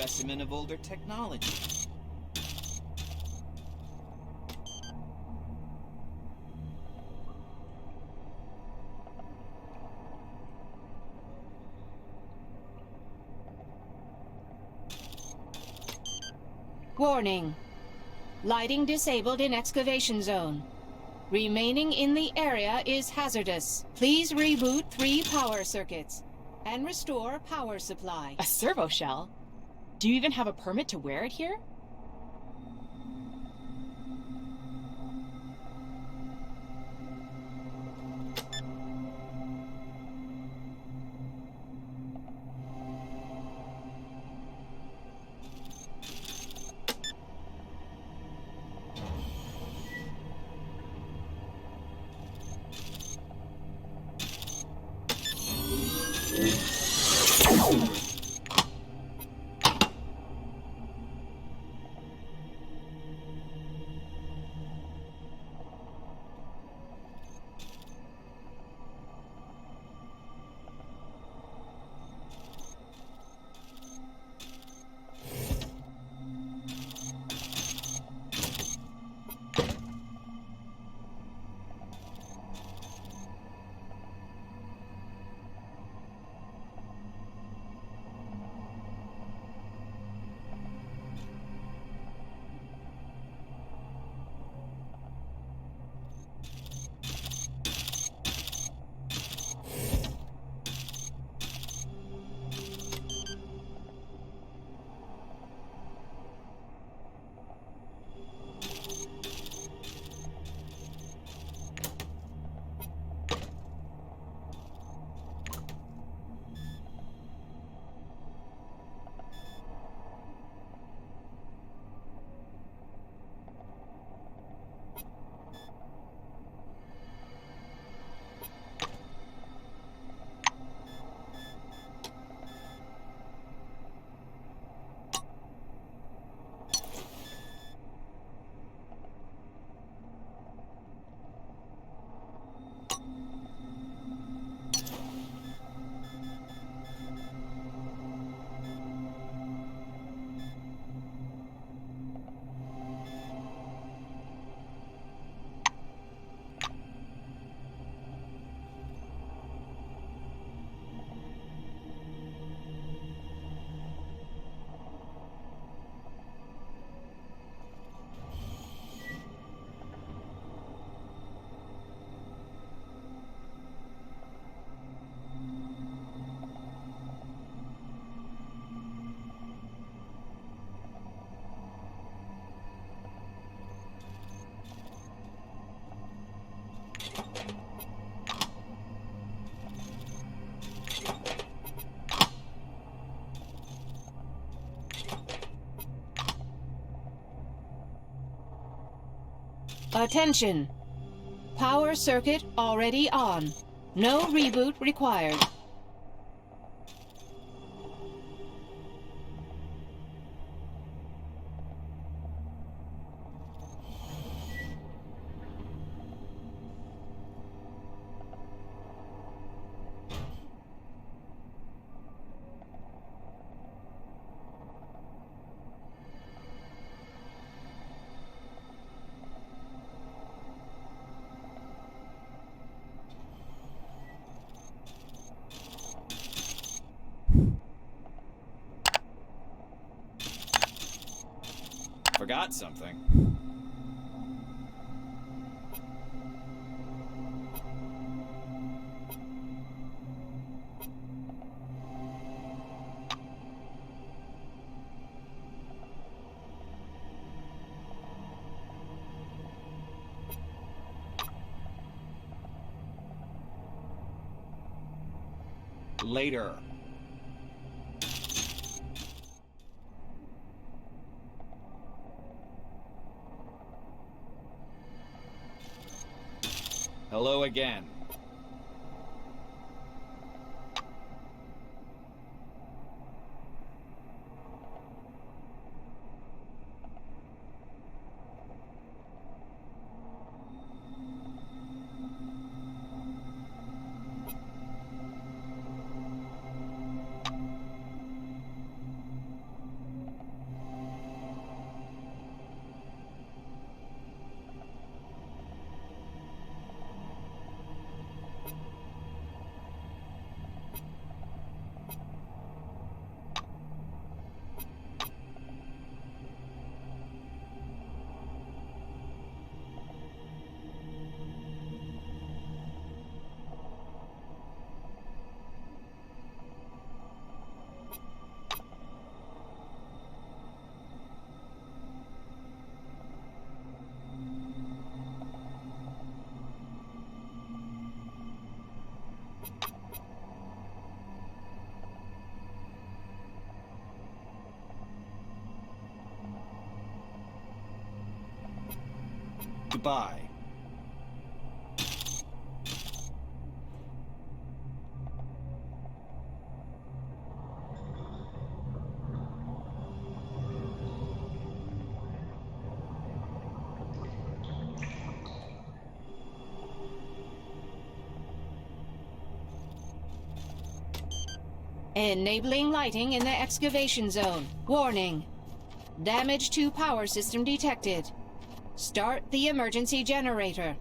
specimen of older technology. Warning. Lighting disabled in excavation zone. Remaining in the area is hazardous. Please reboot 3 power circuits and restore power supply. A servo shell? Do you even have a permit to wear it here? Attention! Power circuit already on. No reboot required. Forgot something. Later. Hello again. Goodbye. Enabling lighting in the excavation zone. Warning. Damage to power system detected. Start the emergency generator.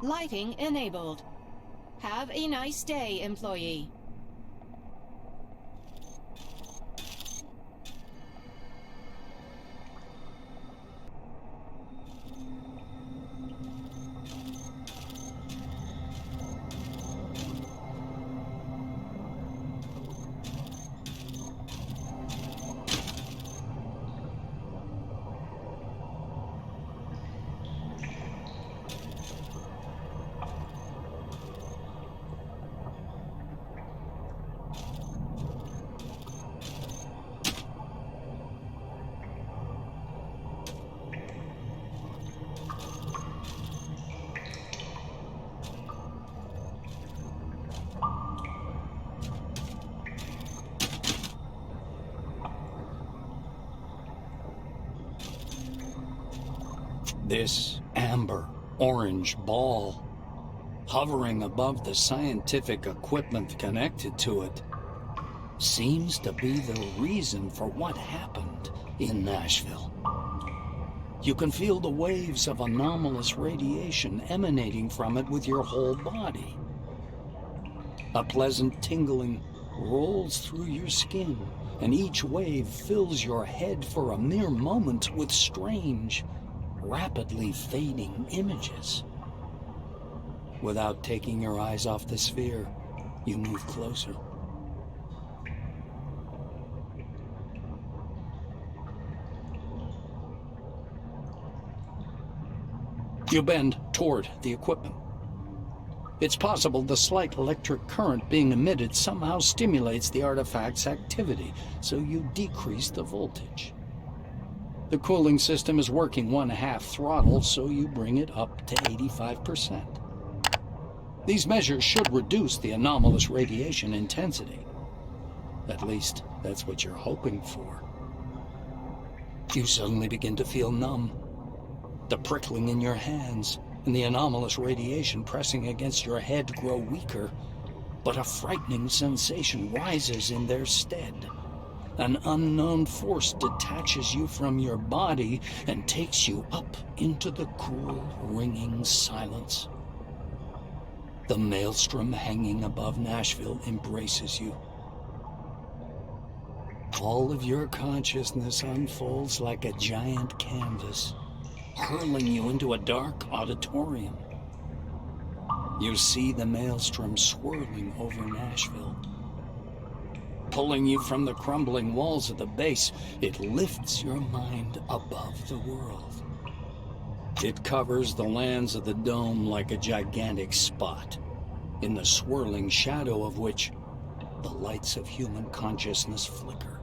Lighting enabled. Have a nice day, employee. This amber-orange ball, hovering above the scientific equipment connected to it, seems to be the reason for what happened in Nashville. You can feel the waves of anomalous radiation emanating from it with your whole body. A pleasant tingling rolls through your skin, and each wave fills your head for a mere moment with strange, rapidly fading images. Without taking your eyes off the sphere, you move closer. You bend toward the equipment. It's possible the slight electric current being emitted somehow stimulates the artifact's activity, so you decrease the voltage. The cooling system is working 1/2 throttle, so you bring it up to 85%. These measures should reduce the anomalous radiation intensity. At least, that's what you're hoping for. You suddenly begin to feel numb. The prickling in your hands and the anomalous radiation pressing against your head grow weaker, but a frightening sensation rises in their stead. An unknown force detaches you from your body and takes you up into the cool, ringing silence. The maelstrom hanging above Nashville embraces you. All of your consciousness unfolds like a giant canvas, hurling you into a dark auditorium. You see the maelstrom swirling over Nashville. Pulling you from the crumbling walls of the base, it lifts your mind above the world. It covers the lands of the dome like a gigantic spot, in the swirling shadow of which the lights of human consciousness flicker.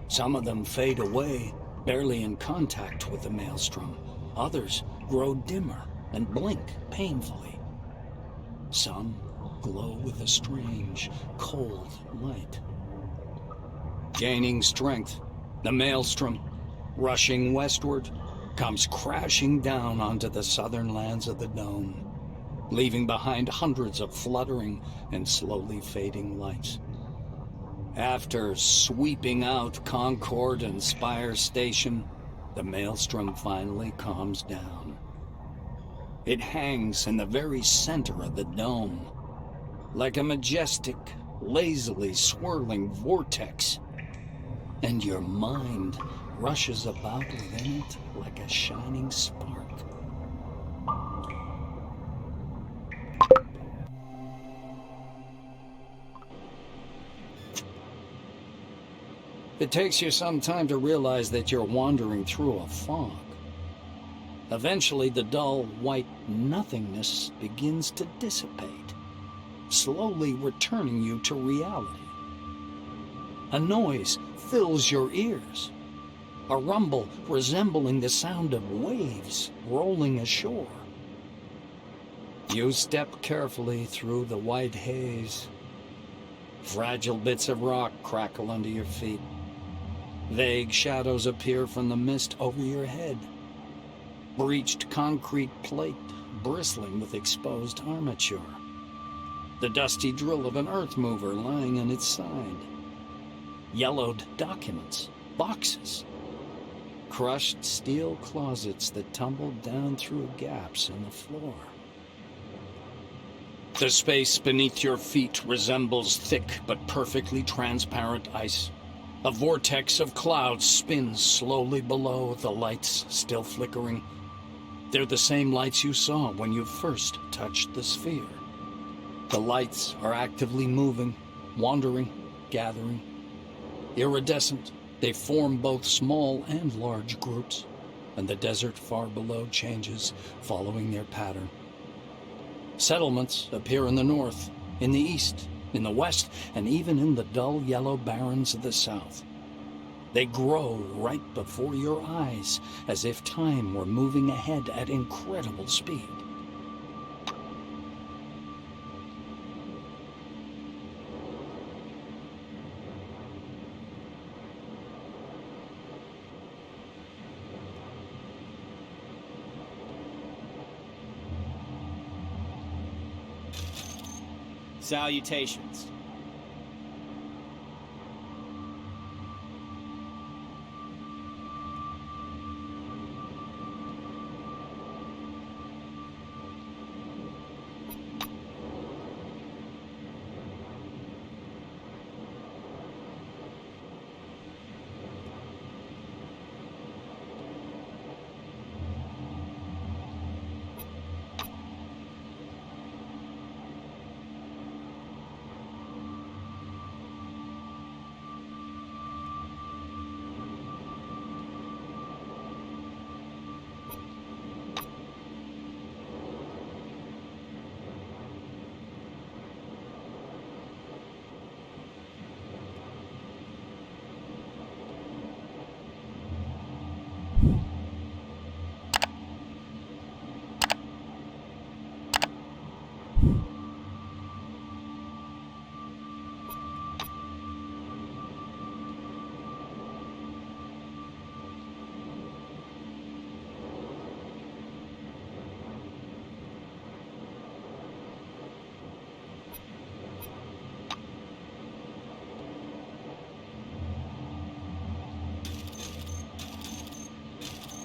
Some of them fade away, barely in contact with the maelstrom. Others grow dimmer and blink painfully. Some glow with a strange, cold light. Gaining strength, the maelstrom, rushing westward, comes crashing down onto the southern lands of the dome, leaving behind hundreds of fluttering and slowly fading lights. After sweeping out Concord and Spire Station, the maelstrom finally calms down. It hangs in the very center of the dome, like a majestic, lazily swirling vortex, and your mind rushes about within it like a shining spark. It takes you some time to realize that you're wandering through a fog. Eventually, the dull, white nothingness begins to dissipate, slowly returning you to reality. A noise fills your ears, a rumble resembling the sound of waves rolling ashore. You step carefully through the white haze. Fragile bits of rock crackle under your feet. Vague shadows appear from the mist over your head. Breached concrete plate bristling with exposed armature. The dusty drill of an earth mover lying on its side. Yellowed documents, boxes. Crushed steel closets that tumbled down through gaps in the floor. The space beneath your feet resembles thick but perfectly transparent ice. A vortex of clouds spins slowly below, the lights still flickering. They're the same lights you saw when you first touched the sphere. The lights are actively moving, wandering, gathering. Iridescent, they form both small and large groups, and the desert far below changes, following their pattern. Settlements appear in the north, in the east, in the west, and even in the dull yellow barrens of the south. They grow right before your eyes, as if time were moving ahead at incredible speed. Salutations.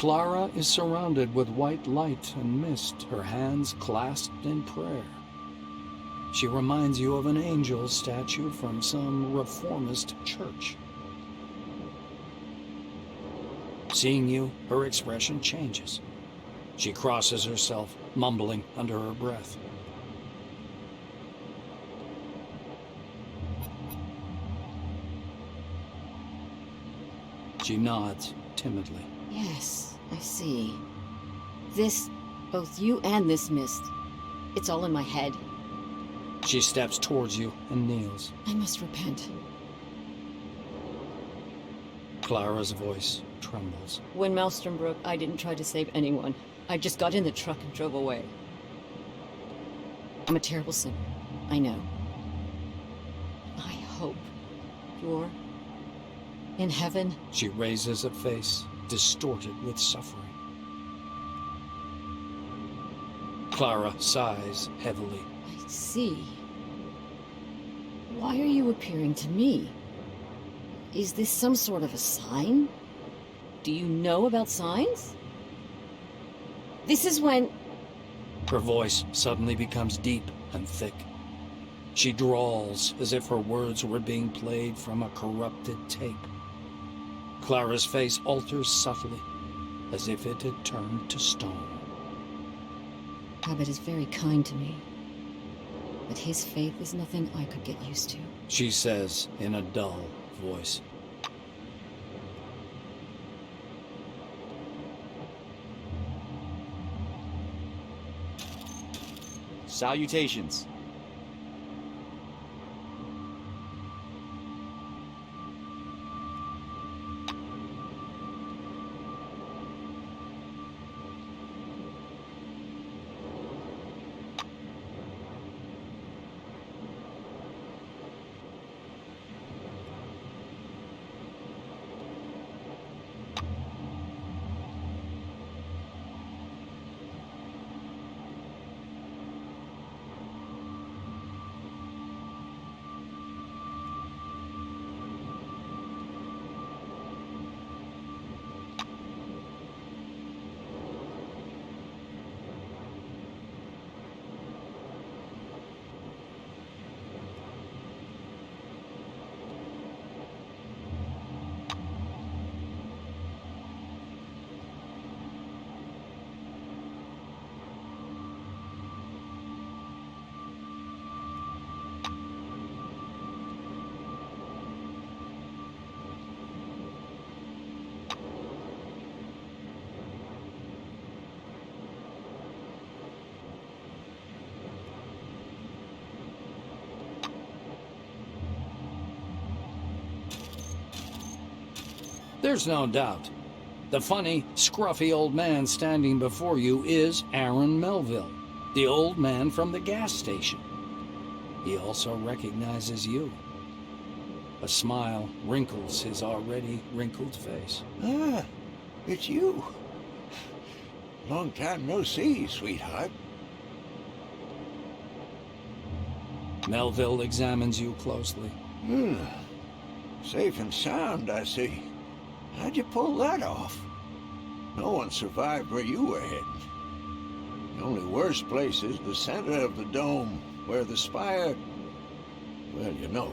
Clara is surrounded with white light and mist, her hands clasped in prayer. She reminds you of an angel statue from some reformist church. Seeing you, her expression changes. She crosses herself, mumbling under her breath. She nods timidly. Yes, I see. This, both you and this mist, it's all in my head. She steps towards you and kneels. I must repent. Clara's voice trembles. When Maelstrom broke, I didn't try to save anyone. I just got in the truck and drove away. I'm a terrible sinner. I know. I hope you're in heaven. She raises a face distorted with suffering. Clara sighs heavily. I see. Why are you appearing to me? Is this some sort of a sign? Do you know about signs? This is when... Her voice suddenly becomes deep and thick. She drawls as if her words were being played from a corrupted tape. Clara's face alters subtly, as if it had turned to stone. Abbott is very kind to me, but his faith is nothing I could get used to. She says in a dull voice. Salutations. There's no doubt. The funny, scruffy old man standing before you is Aaron Melville, the old man from the gas station. He also recognizes you. A smile wrinkles his already wrinkled face. Ah, it's you. Long time no see, sweetheart. Melville examines you closely. Safe and sound, I see. How'd you pull that off? No one survived where you were heading. The only worst place is the center of the dome, where the spire... well, you know.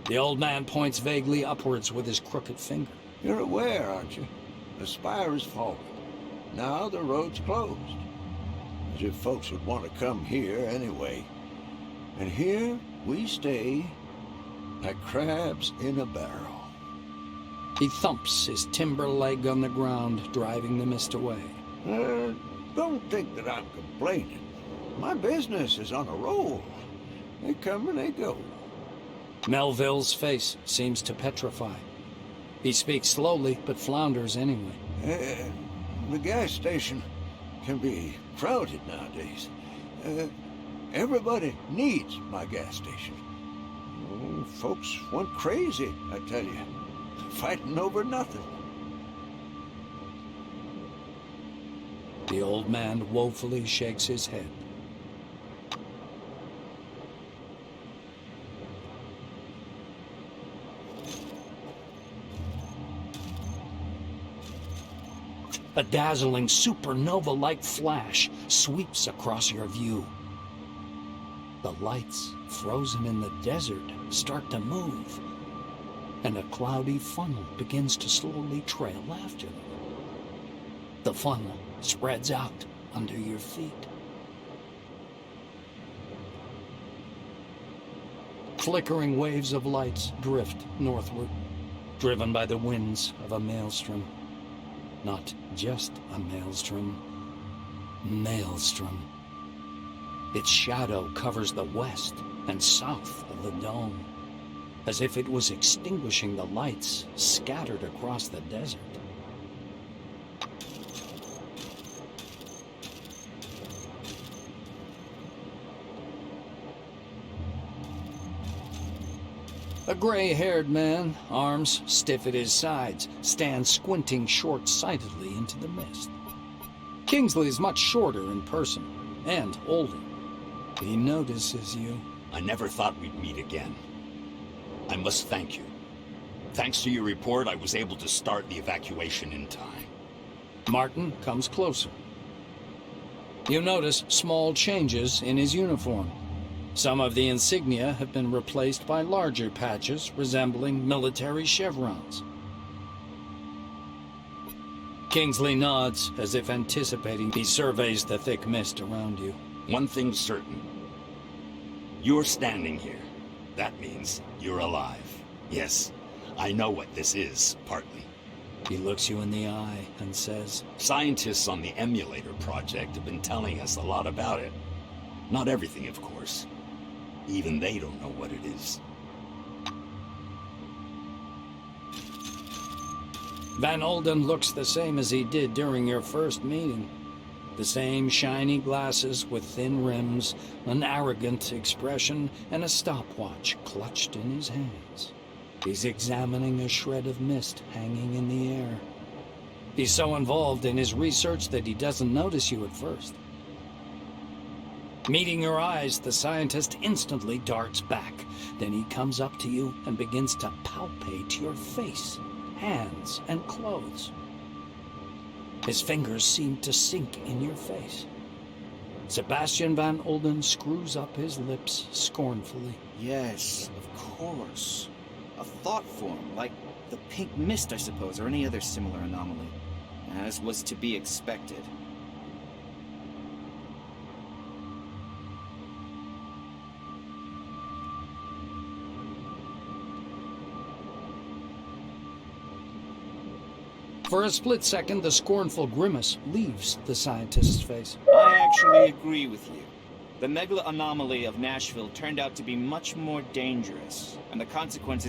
The old man points vaguely upwards with his crooked finger. You're aware, aren't you? The spire is falling. Now the road's closed. As if folks would want to come here anyway. And here we stay, like crabs in a barrel. He thumps his timber leg on the ground, driving the mist away. Don't think that I'm complaining. My business is on a roll. They come and they go. Melville's face seems to petrify. He speaks slowly, but flounders anyway. The gas station can be crowded nowadays. Everybody needs my gas station. Oh, folks went crazy, I tell you. Fighting over nothing. The old man woefully shakes his head. A dazzling supernova-like flash sweeps across your view. The lights, frozen in the desert, start to move, and a cloudy funnel begins to slowly trail after them. The funnel spreads out under your feet. Flickering waves of lights drift northward, driven by the winds of a maelstrom. Not just a maelstrom. Maelstrom. Its shadow covers the west and south of the dome, as if it was extinguishing the lights scattered across the desert. A gray-haired man, arms stiff at his sides, stands squinting short-sightedly into the mist. Kingsley's much shorter in person, and older. He notices you. I never thought we'd meet again. I must thank you. Thanks to your report, I was able to start the evacuation in time. Martin comes closer. You notice small changes in his uniform. Some of the insignia have been replaced by larger patches resembling military chevrons. Kingsley nods as if anticipating. He surveys the thick mist around you. One thing's certain. You're standing here. That means you're alive. Yes, I know what this is, partly. He looks you in the eye and says, Scientists on the emulator project have been telling us a lot about it. Not everything, of course. Even they don't know what it is. Van Olden looks the same as he did during your first meeting. The same shiny glasses with thin rims, an arrogant expression, and a stopwatch clutched in his hands. He's examining a shred of mist hanging in the air. He's so involved in his research that he doesn't notice you at first. Meeting your eyes, the scientist instantly darts back. Then he comes up to you and begins to palpate your face, hands, and clothes. His fingers seem to sink in your face. Sebastian Van Olden screws up his lips scornfully. Yes, of course. A thought form, like the pink mist, I suppose, or any other similar anomaly. As was to be expected. For a split second, the scornful grimace leaves the scientist's face. I actually agree with you. The megala anomaly of Nashville turned out to be much more dangerous, and the consequences